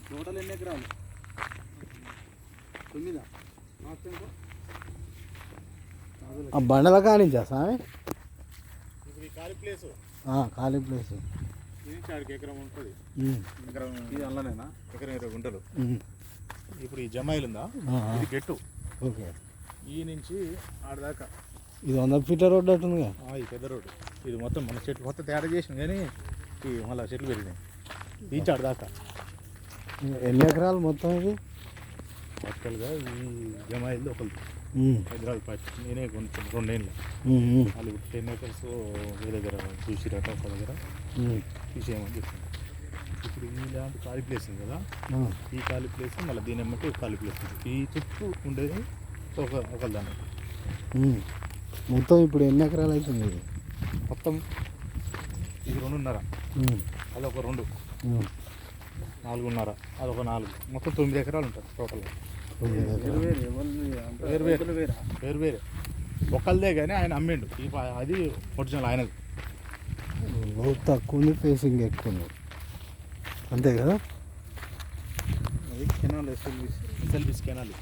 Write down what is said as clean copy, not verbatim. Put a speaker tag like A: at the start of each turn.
A: Total ఎన్ని ఎకరాలు? 9.
B: ఆ బండల కానించా స్వామి?
A: ఇప్పుడు ఈ ఖాళీ ప్లేస్,
B: ఖాళీ ప్లేస్
A: ఇది ఆడికి ఎకరం ఉంటుంది. ఎకరం ఇది అందులోనేనా? ఎకరం 20 గుంటలు. ఇప్పుడు ఈ జమాయిలు ఉందా, ఇది గెట్టు.
B: ఓకే.
A: ఈ నుంచి ఆడదాకా
B: ఇది 100 ఫీట్ల రోడ్డు అవుతుందిగా.
A: ఈ పెద్ద రోడ్డు ఇది మొత్తం మన చెట్లు మొత్తం తయారు చేసింది, కానీ ఈ మళ్ళీ చెట్లు పెరిగినాయి. బీచ్ ఆడదాకా
B: ఎన్ని ఎకరాలు మొత్తం ఇది?
A: యాక్చువల్గా ఈ జమాయిల్లో ఒకళ్ళు హైదరాబాద్ ఫస్ట్ నేనే కొంచెం 2 ఏళ్ళు వాళ్ళు 10 acres వేరే దగ్గర చూసిరట, ఒక దగ్గర తీసేయమని చెప్తాను. ఇప్పుడు ఈ ల్యాండ్ ఖాళీ ప్లేస్ ఉంది కదా, ఈ ఖాళీ ప్లేస్ మళ్ళీ దీని ఎమ్మటి ఖాళీ ప్లేస్ ఉంది. ఈ చుట్టూ ఉండేది ఒక దాన్ని.
B: మొత్తం ఇప్పుడు ఎన్ని ఎకరాలు అవుతుంది ఇది?
A: మొత్తం ఇది 2.5, అదొక 2, 4.5, అదొక 4, మొత్తం 9 ఎకరాలు ఉంటుంది టోటల్గా. వేరు వేరే ఒకళ్ళదే, కానీ ఆయన అమ్మిండు. అది ఒరిజినల్ ఆయనది.
B: తక్కువ ఉంది, ఫేసింగ్ ఎక్కువ ఉంది, అంతే కదా?
A: అది కెనాల్, ఎస్ఎల్బిస్ కెనాల్.